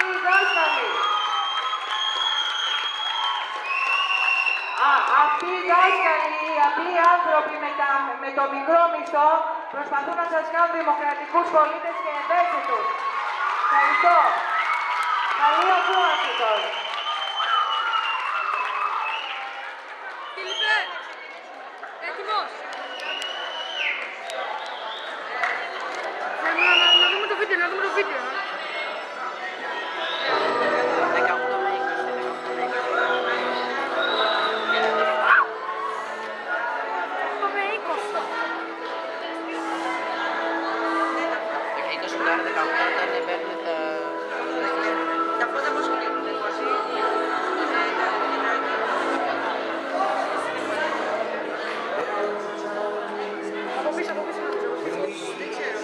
αυτοί οι δάσκαλοι. Αυτοί οι δάσκαλοι, οι απλοί άνθρωποι με το μικρό μισθό προσπαθούν να σας κάνουν δημοκρατικούς πολίτες και ευαίσθητους. Ευχαριστώ. Καλή ακρόαση τώρα. Φίλιππε, έτοιμος. Να δούμε το βίντεο, να δούμε το βίντεο. 18 με 20, 18 με 20. 18 με 20. 20 τώρα, 18 όταν παίρνουν τα... Τα πρώτα πώς κλείνουν, Από πίσω, από πίσω. δεν ξέρω.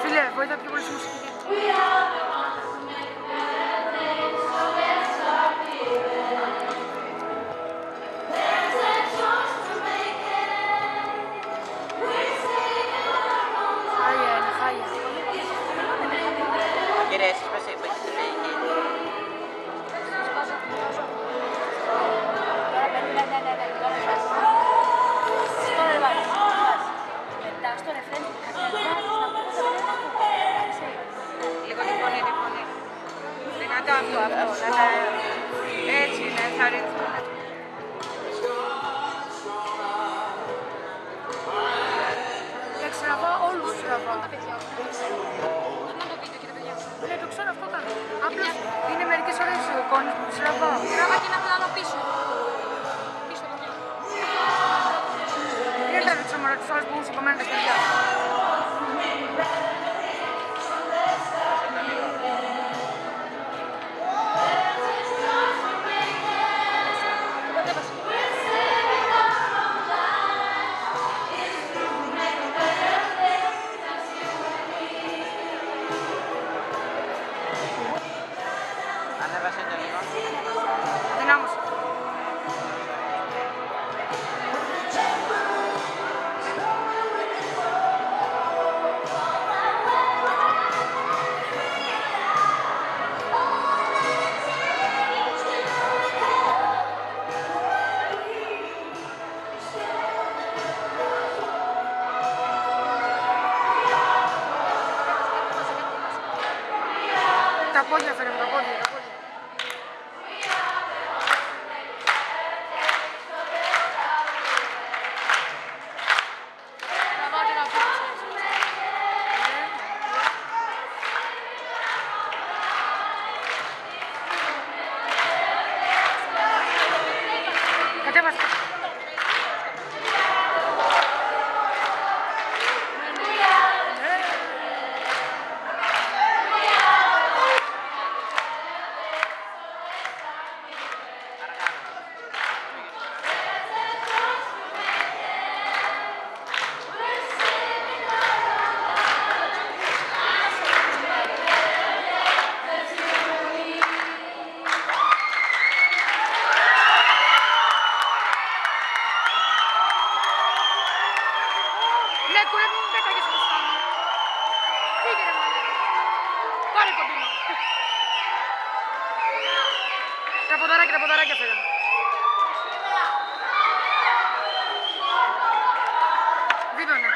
Φίλε, βοήθα πιο πολύ στη μουσική. Χάλια είναι, χάλια. Κύριε, εσείς πες έχετε φύγει. Λίγο τη φωνή, τη φωνή. Δυνατά αυτό. Έτσι, να ενθαρρυνθούν. Εξτραβά, όλους τους τραβά. Ναι, το ξέρω, αυτό ήταν. Απλώς είναι μερικές ώρες εικόνες που τους τραβάω. Τραβά και ένα πλάνο πίσω. Πίσω το πλάνο. Είναι τα ρίξα μωρά τους άλλους που έχουν σηκωμένα τα χέρια. Ανέβασε το λίγο. Δυνάμωσε. Τα πόδια φέρε, τα πόδια, τα πόδια. Τραβάω και να πίσω. Κατέβασε. Ναι, κουρέ, μην πέταγες μπροστά μου. Φύγε ρε μάλλον. Πάρε κοντινό. Τα ποδαράκια φέρε μου. Βίδωνε.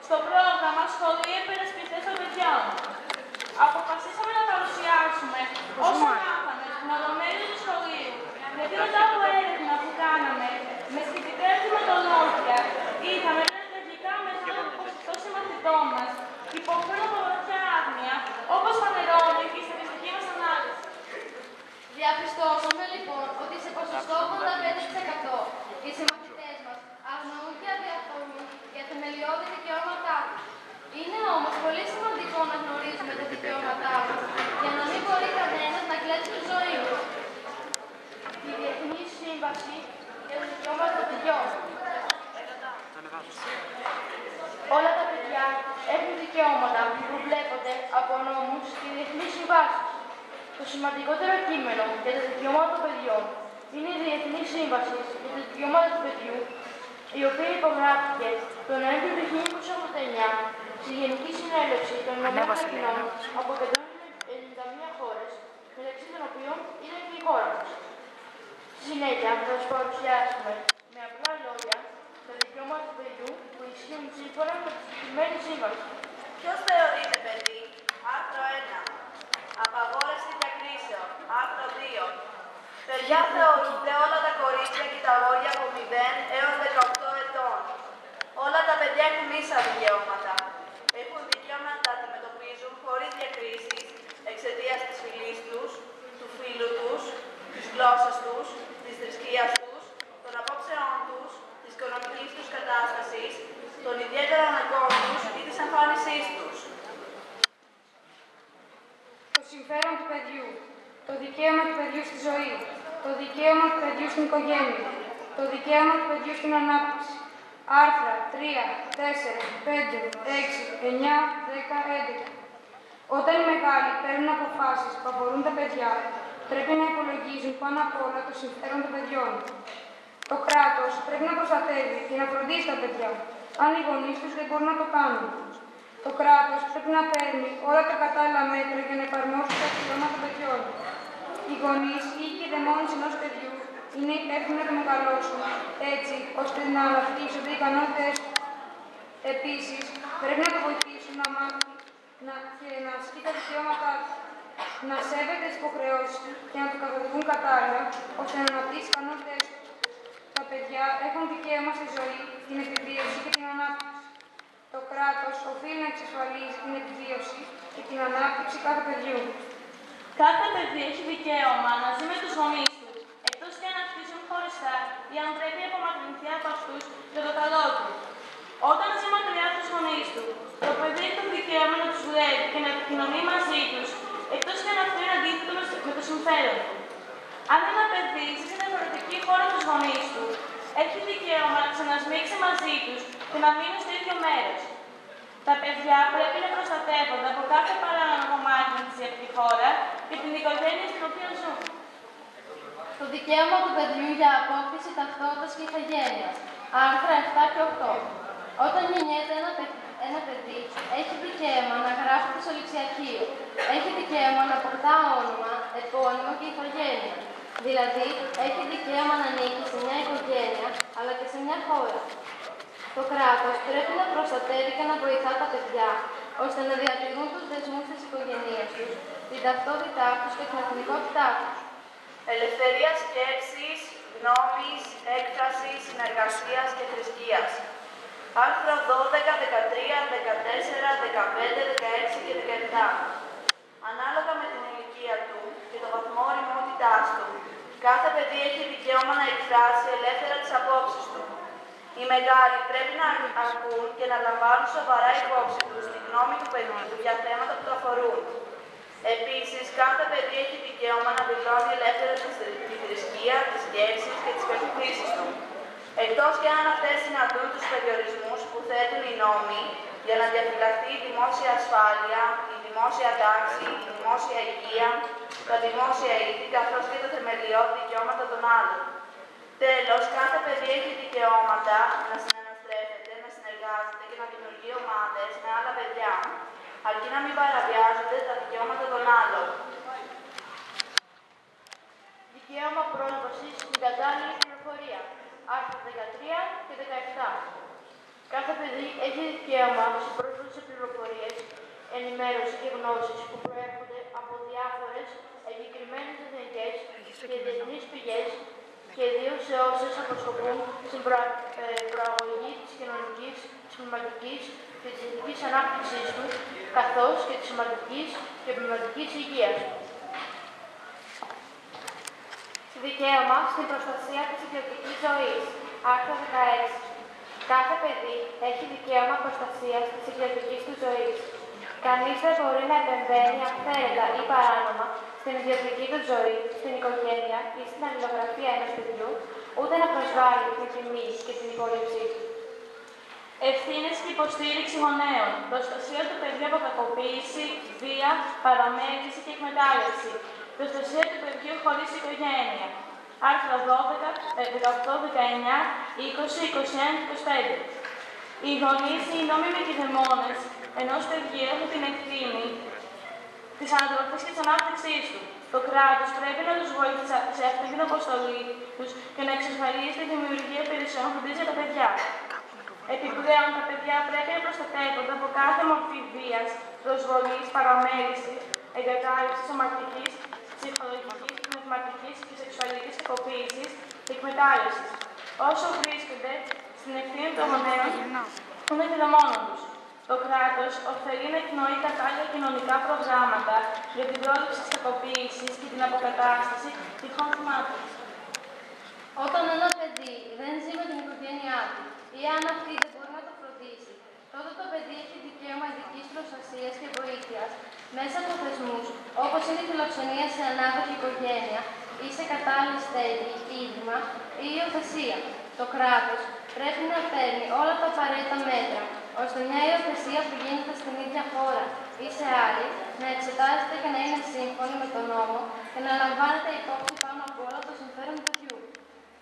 στο πρόγραμμα Σχολείο Υπερασπιστές των Παιδιών. Αποφασίσαμε να παρουσιάσουμε όσο μάθαμε στην ολομέλεια του σχολείου, γιατί μετά από έρευνα που κάναμε με σχετικά ερωτηματολόγια, είδαμε ένα ενεργικά μεγάλο ποσοστό συμμαθητών μας υποφέρουν από βαθιά άγνοια, όπως φανερώνει και η στατιστική μας ανάλυση. Διαπιστώσαμε λοιπόν ότι σε ποσοστό 85% οι συμμαθητές μας αγνοούν και αδιαφορούν για θεμελιώδη δικαιώματά τους. Είναι όμως πολύ σημαντικό να γνωρίζουμε τα δικαιώματά μας για να μην μπορεί κανένας να κλέψει τη ζωή μας. Η Διεθνή Σύμβαση για τα Δικαιώματα των Παιδιών. Όλα τα παιδιά έχουν δικαιώματα που προβλέπονται από νόμους και διεθνείς συμβάσεις. Το σημαντικότερο κείμενο για τα δικαιώματα των παιδιών είναι η Διεθνή Σύμβαση για τα Δικαιώματα του Παιδιού, η οποία υπογράφηκε τον Νοέμβριο του 1989 στη Γενική Συνέλευση των Ηνωμένων Εθνών από 191 χώρες, μεταξύ των οποίων είναι και η χώρα μας. Στη συνέχεια θα σας παρουσιάσουμε με απλά λόγια τα δικαιώματα του παιδιού που ισχύουν σύμφωνα με τη συγκεκριμένη σύμβαση. Ποιος θεωρείται παιδί? Άρθρο 1. Απαγόρευση διακρίσεων. Άρθρο 2. Παιδιά θεωρούνται όλα τα κορίτσια και τα αγόρια από 0 έως 18 ετών. Όλα τα παιδιά έχουν ίσα δικαιώματα. Έχουν δικαίωμα να τα αντιμετωπίζουν χωρίς διακρίσεις εξαιτίας της φυλής τους, του φύλου τους, της γλώσσας τους, της θρησκείας τους, των απόψεών τους, της οικονομικής τους κατάστασης, των ιδιαίτερων αναγκών τους ή της εμφάνισής τους. Το συμφέρον του παιδιού, το δικαίωμα του παιδιού στη ζωή, το δικαίωμα του παιδιού στην οικογένεια, το δικαίωμα του παιδιού στην ανάπτυξη. Άρθρα 3, 4, 5, 6, 9, 10, 11. Όταν οι μεγάλοι παίρνουν αποφάσεις που αφορούν τα παιδιά, πρέπει να υπολογίζουν πάνω απ' όλα το συμφέρον των παιδιών. Το κράτος πρέπει να προστατεύει και να φροντίζει τα παιδιά, αν οι γονείς τους δεν μπορούν να το κάνουν. Το κράτος πρέπει να παίρνει όλα τα κατάλληλα μέτρα για να εφαρμόσει τα δικαιώματα των παιδιών. Οι γονείς ή οι κηδεμόνες ενός παιδιού είναι υπεύθυνοι να το μεγαλώσουν έτσι ώστε να αναπτύσσονται οι ικανότητες. Επίσης, πρέπει να το βοηθήσουν να μάθει και να ασκεί τα δικαιώματά του, να σέβεται τις υποχρεώσεις του και να το καθοδηγούν κατάλληλα ώστε να αναπτύσσει τις ικανότητες του. Τα παιδιά έχουν δικαίωμα στη ζωή, την επιβίωση και την ανάπτυξη. Το κράτος οφείλει να εξασφαλίζει την επιβίωση και την ανάπτυξη κάθε παιδιού. Κάθε παιδί έχει δικαίωμα να ζει με τους γονείς του, εκτός και να χτίσουν χωριστά ή αν πρέπει να απομακρυνθεί από αυτούς για το καλό του. Όταν ζει μακριά από τους γονείς του, το παιδί έχει το δικαίωμα να τους βλέπει και να επικοινωνεί μαζί τους, εκτός και αν αυτό είναι αντίθετο με το συμφέρον του. Αν ένα παιδί ζει σε διαφορετική χώρα από τους γονείς του, έχει δικαίωμα να ξανασμίξει μαζί τους και να μείνει στο ίδιο μέρος. Τα παιδιά πρέπει να προστατεύονται από κάθε παράνομη απομάκρυνση από τη χώρα και την οικογένεια στην οποία ζουν. Το δικαίωμα του παιδιού για απόκτηση ταυτότητας και ηθαγένειας. Άρθρα 7 και 8. Όταν γεννιέται ένα παιδί, έχει δικαίωμα να γράφεται στο ληξιαρχείο. Έχει δικαίωμα να αποκτά όνομα, επώνυμο και ηθαγένεια. Δηλαδή, έχει δικαίωμα να ανήκει σε μια οικογένεια, αλλά και σε μια χώρα. Το κράτος πρέπει να προστατεύει και να βοηθά τα παιδιά, ώστε να διατηρούν τους δεσμούς της οικογένειας τους, την ταυτότητά τους και την εθνικότητά τους. Ελευθερία σκέψης, γνώμης, έκφρασης, συνεργασίας και θρησκείας. Άρθρα 12, 13, 14, 15, 16 και 17. Ανάλογα με την ηλικία του και το βαθμό ωριμότητάς του, κάθε παιδί έχει δικαίωμα να εκφράσει ελεύθερα τις απόψεις του. Οι μεγάλοι πρέπει να ακούν και να λαμβάνουν σοβαρά υπόψη τους τη γνώμη του παιδιού για θέματα που το αφορούν. Επίσης, κάθε παιδί έχει δικαίωμα να δηλώνει ελεύθερα τη θρησκεία, τις σκέψεις και τις πεποιθήσεις του. Εκτός και αν αυτές συναντούν τους περιορισμούς που θέτουν οι νόμοι για να διαφυλαχθεί η δημόσια ασφάλεια, η δημόσια τάξη, η δημόσια υγεία, τα δημόσια ήθη καθώς και τα θεμελιώδη δικαιώματα των άλλων. Τέλος, κάθε παιδί έχει δικαιώματα να συναναστρέφεται, να συνεργάζεται και να δημιουργεί ομάδες με άλλα παιδιά, αρκεί να μην παραβιάζονται τα δικαιώματα των άλλων. Δικαίωμα πρόσβασης στην κατάλληλη πληροφορία. Άρθρα 13 και 17. Κάθε παιδί παιδί έχει δικαίωμα σε πρόσβαση σε πληροφορίες, ενημέρωση και γνώσεις που προέρχονται από διάφορες εγκεκριμένες εθνικές και διεθνείς πηγές και ιδίως σε όσες αποσκοπούν στην προαγωγή της κοινωνικής, της πνευματικής και της ηθικής ανάπτυξής του, καθώς και της σωματικής και πνευματικής υγείας του. Δικαίωμα στην προστασία της ιδιωτικής ζωής. Άρθρο 16. Κάθε παιδί έχει δικαίωμα προστασίας της ιδιωτικής του ζωής. Κανείς δεν μπορεί να επεμβαίνει αυθαίρετα ή παράνομα στην ιδιωτική του ζωή, στην οικογένεια ή στην αλληλογραφία ενός παιδιού, ούτε να προσβάλλει την τιμή και την υπόλοιψή του. Ευθύνες και υποστήριξη γονέων. Προστασία του παιδιού από κακοποίηση, βία, παραμέληση και εκμετάλλευση. Προστασία του παιδιού χωρίς οικογένεια. Άρθρα 12, 18, 19, 20, 21 και 25. Οι γονείς ή οι νόμιμοι κηδεμόνες ενός παιδιού έχουν την ευθύνη της ανατροφής και της ανάπτυξής του. Το κράτος πρέπει να τους βοηθήσει σε αυτή την αποστολή τους και να εξασφαλίσει τη δημιουργία υπηρεσιών φροντίδας για τα παιδιά. Επιπλέον, τα παιδιά πρέπει να προστατεύονται από κάθε μορφή βίας, προσβολής, παραμέλησης, εγκατάλειψης σωματικής, ψυχολογικής, πνευματικής και σεξουαλικής κακοποίησης και εκμετάλλευσης. Όσο βρίσκονται στην ευθύνη των γονέων, των εκδεμόνων τους. Το κράτος οφείλει να εκνοεί κατάλληλα κοινωνικά προγράμματα για την πρόληψη της κακοποίησης και την αποκατάσταση τυχόν θυμάτων. Όταν ένα παιδί δεν ζει με την οικογένειά του ή αν αυτή δεν μπορεί να το φροντίσει, τότε το παιδί έχει δικαίωμα ειδικής προστασίας και βοήθειας μέσα από θεσμούς όπως είναι η φιλοξενία σε ανάδοχη οικογένεια ή σε κατάλληλη στέγη, ίδρυμα ή υιοθεσία. Το κράτος πρέπει να παίρνει όλα τα απαραίτητα μέτρα, ώστε μια υιοθεσία που γίνεται στην ίδια χώρα ή σε άλλη να εξετάζεται και να είναι σύμφωνη με τον νόμο και να λαμβάνεται υπόψη πάνω απ' όλα το συμφέρον του παιδιού.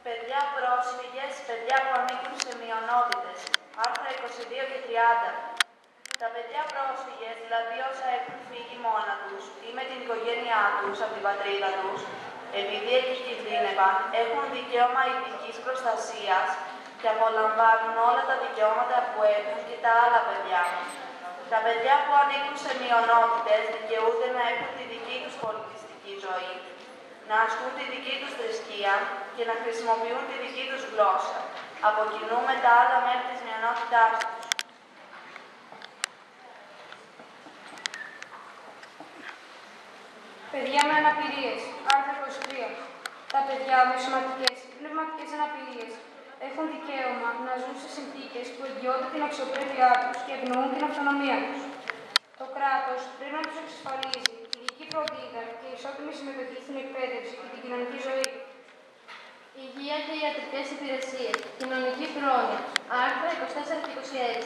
Παιδιά πρόσφυγες, παιδιά που ανήκουν σε μειονότητες. Άρθρα 22 και 30. Τα παιδιά πρόσφυγες, δηλαδή όσα έχουν φύγει μόνα τους ή με την οικογένειά τους από την πατρίδα τους, επειδή εκκινδύνευαν, έχουν δικαίωμα ειδικής προστασίας και απολαμβάνουν όλα τα δικαιώματα που έχουν και τα άλλα παιδιά. Τα παιδιά που ανήκουν σε μειονότητες δικαιούνται να έχουν τη δική τους πολιτιστική ζωή, να ασκούν τη δική τους θρησκεία και να χρησιμοποιούν τη δική τους γλώσσα, από κοινού με τα άλλα μέλη της μειονότητάς τους. Παιδιά με αναπηρίες. Άρθρο 23. Τα παιδιά με σωματικές ή πνευματικές αναπηρίες έχουν δικαίωμα να ζουν σε συνθήκες που εγγυώνται την αξιοπρέπειά τους και ευνοούν την αυτονομία τους. Το κράτος πρέπει να τους εξασφαλίζει ειδική φροντίδα και ισότιμη συμμετοχή στην εκπαίδευση και την κοινωνική ζωή. Υγεία και ιατρικές υπηρεσίες. Κοινωνική πρόνοια. Άρθρα 24 και 26.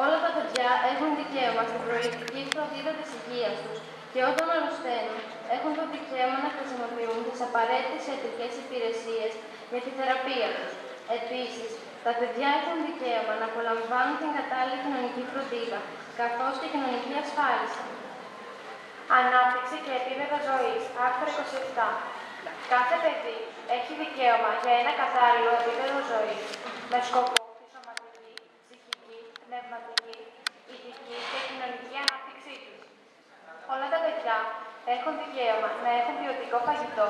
Όλα τα παιδιά έχουν δικαίωμα στην προηγική φροντίδα της υγείας τους και όταν αρρωσταίνουν έχουν το δικαίωμα να χρησιμοποιούν τις απαραίτητες ιατρικές υπηρεσίες για τη θεραπεία τους. Επίσης, τα παιδιά έχουν δικαίωμα να απολαμβάνουν την κατάλληλη κοινωνική φροντίδα, καθώς και κοινωνική ασφάλιση. Ανάπτυξη και επίπεδο ζωής. Άρθρο 27. Κάθε παιδί έχει δικαίωμα για ένα κατάλληλο επίπεδο ζωής με σκοπό τη σωματική, ψυχική, πνευματική, ηθική και κοινωνική ανάπτυξή τους. Όλα τα παιδιά έχουν δικαίωμα να έχουν ποιοτικό φαγητό,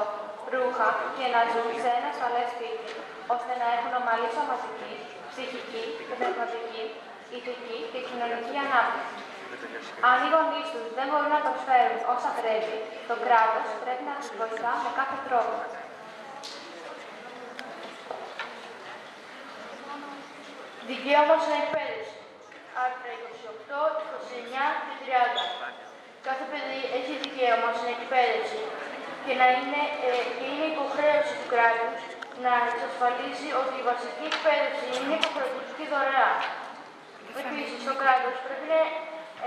ρούχα και να ζουν σε ένα ασφαλές σπίτι, ώστε να έχουν ομαλή σωματική, ψυχική, πνευματική, ηθική και κοινωνική ανάπτυξη. Αν οι γονείς τους δεν μπορούν να προσφέρουν όσα πρέπει, το κράτος πρέπει να τους βοηθά με κάθε τρόπο. Δικαίωμα στην εκπαίδευση. Άρθρα 28, 29 και 30. Κάθε παιδί έχει δικαίωμα στην εκπαίδευση και είναι υποχρέωση του κράτους να εξασφαλίσει ότι η βασική εκπαίδευση είναι υποχρεωτική και δωρεάν. Επίσης, το κράτος πρέπει να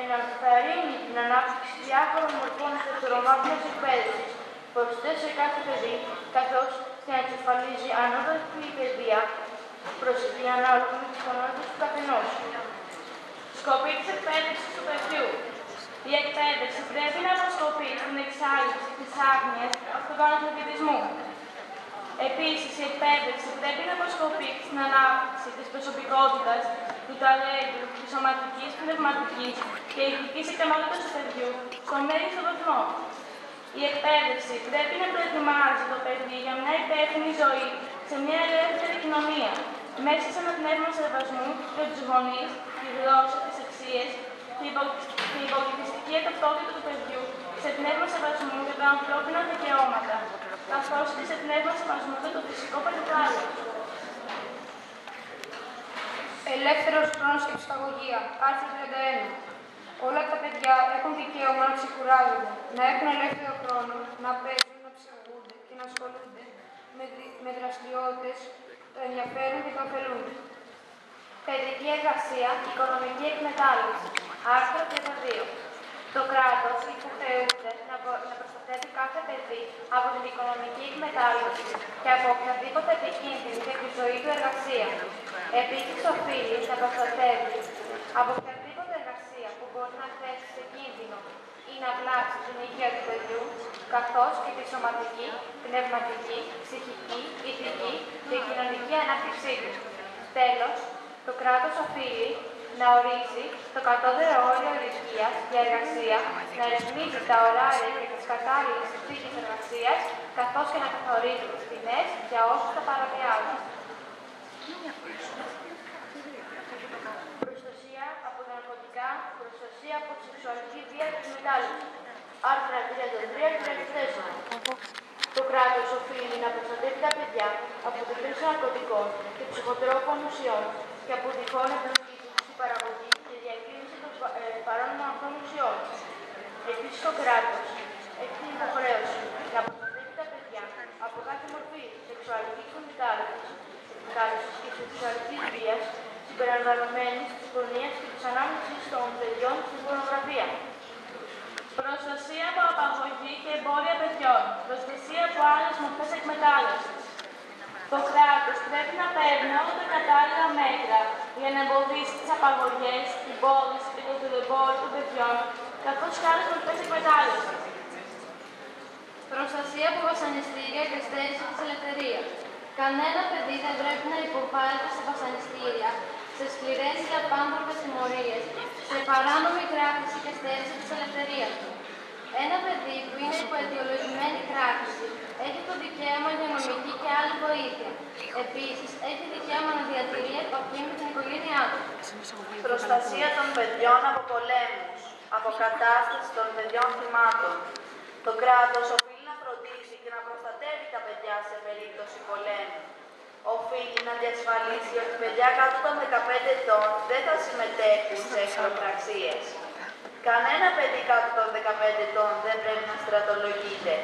ενθαρρύνει την ανάπτυξη διάφορων μορφών δευτερομάθειας εκπαίδευσης προσιτές σε κάθε παιδί, καθώς και να εξασφαλίζει ανώτατη παιδεία προσιτή ανάλογα με τις ικανότητες του καθενός. Σκοπή της εκπαίδευσης του παιδιού. Η εκπαίδευση πρέπει να αποσκοπεί στην εξάλληψη της άγνοιας του analφαβητισμού. Επίσης, η εκπαίδευση πρέπει να αποσκοπεί στην ανάπτυξη της προσωπικότητας, του ταλέντου, σωματικής, πνευματικής και ηθικής ικανότητας του παιδιού στο μέγιστο βαθμό. Η εκπαίδευση πρέπει να προετοιμάζει το παιδί για μια υπεύθυνη ζωή σε μια ελεύθερη κοινωνία, μέσα σε ένα πνεύμα σεβασμού για τους γονείς, τη γλώσσα, τις αξίες και η πολιτιστική ταυτότητα του παιδιού, σε πνεύμα σεβασμού για τα ανθρώπινα δικαιώματα, καθώς και σε πνεύμα σεβασμού για το φυσικό περιβάλλον. Ελεύθερος χρόνος και ψυχαγωγία. Άρθρο 31. Όλα τα παιδιά έχουν δικαίωμα να ξεκουράζονται, να έχουν ελεύθερο χρόνο, να παίζουν, να ψυχαγωγούνται και να ασχολούνται με δραστηριότητες που ενδιαφέρουν και το ωφελούν. Παιδική εργασία, οικονομική εκμετάλλευση. Άρθρο 32. Το κράτος υποχρεούται να προστατεύει κάθε παιδί από την οικονομική εκμετάλλευση και από οποιαδήποτε επικίνδυνη για τη ζωή του εργασία. Επίσης, οφείλει να προστατεύει από οποιαδήποτε εργασία που μπορεί να θέσει σε κίνδυνο ή να βλάψει την υγεία του παιδιού, καθώς και τη σωματική, πνευματική, ψυχική, ηθική και κοινωνική ανάπτυξή του. Τέλος, το κράτος οφείλει να ορίζει το κατώτερο όριο ηλικίας για εργασία, να ρυθμίζει τα ωράρια και τις κατάλληλες συνθήκες εργασίας, καθώς και να καθορίζει τις ποινές για όσους τα παραβιάζουν. Προστασία από τα ναρκωτικά, προστασία από τη σεξουαλική βία και εκμετάλλευση. Άρθρα 33-34. Το κράτος οφείλει να προστατεύει τα παιδιά από τη χρήση ναρκωτικών και ψυχοτρόπων ουσιών και από τυχόν εμπλοκή τους στην παραγωγή και διακίνηση των παράνομων αυτών ουσιών. Επίσης, το κράτος έχει την υποχρέωση να προστατεύει τα παιδιά από κάθε μορφή σεξουαλικής εκμετάλλευσης και σεξουαλικής βίας, συμπεριλαμβανομένης της πορνείας και της ανάμειξης των παιδιών στην πορνογραφία. Προστασία από απαγωγή και εμπόρια παιδιών. Προστασία από άλλες μορφές εκμετάλλευσης. Το κράτος πρέπει να παίρνει όλα τα κατάλληλα μέτρα για να εμποδίσει τις απαγωγές, την πώληση και το δουλεμπόριο των παιδιών, καθώς και άλλες μορφές εκμετάλλευσης. Προστασία από βασανιστήρια και στέρηση της ελευθερίας. Κανένα παιδί δεν πρέπει να υποβάλλεται σε βασανιστήρια, σε σκληρές και απάνθρωπες τιμωρίες, σε παράνομη κράτηση και στέρηση της ελευθερίας του. Ένα παιδί που είναι υπό αιτιολογημένη κράτηση έχει το δικαίωμα για νομική και άλλη βοήθεια. Επίσης, έχει δικαίωμα να διατηρεί επαφή με την οικογένειά του. Προστασία των παιδιών από πολέμους, αποκατάσταση των παιδιών θυμάτων. Το κράτος οφείλει να φροντίσει και να προστατεύει τα παιδιά σε περίπτωση πολέμου. Οφείλει να διασφαλίσει ότι παιδιά κάτω των 15 ετών δεν θα συμμετέχουν σε εχθροπραξίες. Κανένα παιδί κάτω των 15 ετών δεν πρέπει να στρατολογείται.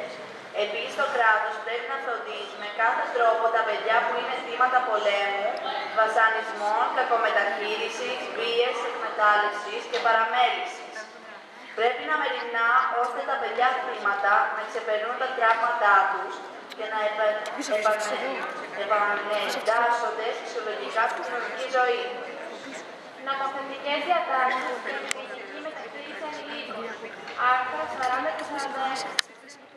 Επίσης, το κράτος πρέπει να φροντίζει με κάθε τρόπο τα παιδιά που είναι θύματα πολέμου, βασανισμών, κακομεταχείρισης, βίας, εκμετάλλευσης και παραμέλησης. Πρέπει να μεριμνά ώστε τα παιδιά θύματα να ξεπερνούν τα τραύματά τους και να επανεντάσσονται φυσιολογικά στην κοινωνική ζωή. Νομοθετικές διατάξεις και ειδική μεταχείριση ανηλίκων. Άρθρα 40 και 41.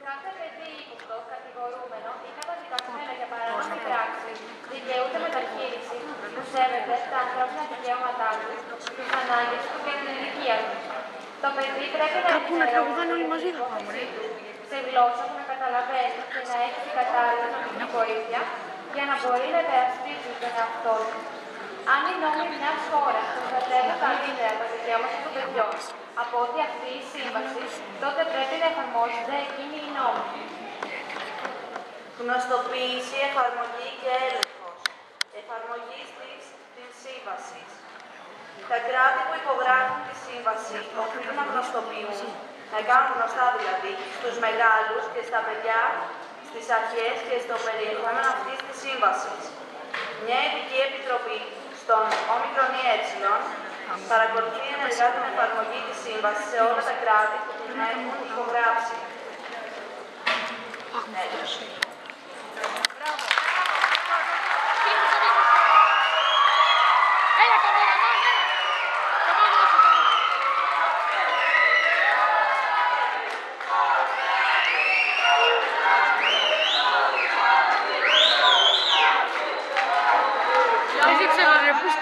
Κάθε παιδί ύποπτο, κατηγορούμενο ή καταδικασμένο για παράνομη πράξη δικαιούται μεταχείριση που σέβεται τα ανθρώπινα δικαιώματά του, τις ανάγκες του και την ηλικία του. Το παιδί πρέπει να ενημερώνει σε γλώσσα που να καταλαβαίνει και να έχει την κατάλληλη νομική βοήθεια για να μπορεί να υπερασπίσει τον εαυτό του. Αν οι νόμοι μιας χώρας προστατεύουν καλύτερα τα δικαιώματα των παιδιών από ότι αυτή η σύμβαση, τότε πρέπει να εφαρμόζονται εκείνοι οι νόμοι. Γνωστοποίηση, εφαρμογή και έλεγχος. Εφαρμογή της σύμβασης. Τα κράτη που υπογράφουν τη σύμβαση οφείλουν να γνωστοποιούν, να κάνουν γνωστά δηλαδή, στους μεγάλους και στα παιδιά, στις αρχές και στο περιεχόμενο αυτής της σύμβασης. Μια ειδική επιτροπή στον ΟΜΕ παρακολουθεί ενεργά την εφαρμογή της σύμβασης σε όλα τα κράτη που την έχουν υπογράψει.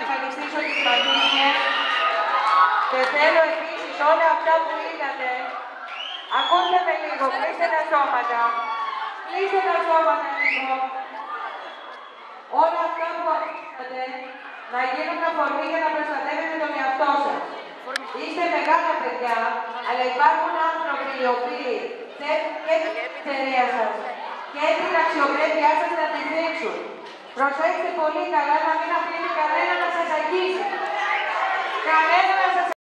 Ευχαριστήσω τις Μαγίνες Και θέλω επίσης όλα αυτά που είδατε, ακούστε με λίγο, κλείστε τα σώματα. Κλείστε τα σώματα λίγο. Όλα αυτά που ακούσατε να γίνουν αφορμή για να προστατεύετε τον εαυτό σας. Είστε μεγάλα παιδιά, αλλά υπάρχουν άνθρωποι οι οποίοι θέλουν και την ελευθερία σας και την αξιοπρέπειά σας να τη δείξουν. Προσέξτε πολύ καλά να μην αφήνετε κανένα να σας αγγίσει. Κανένα να σας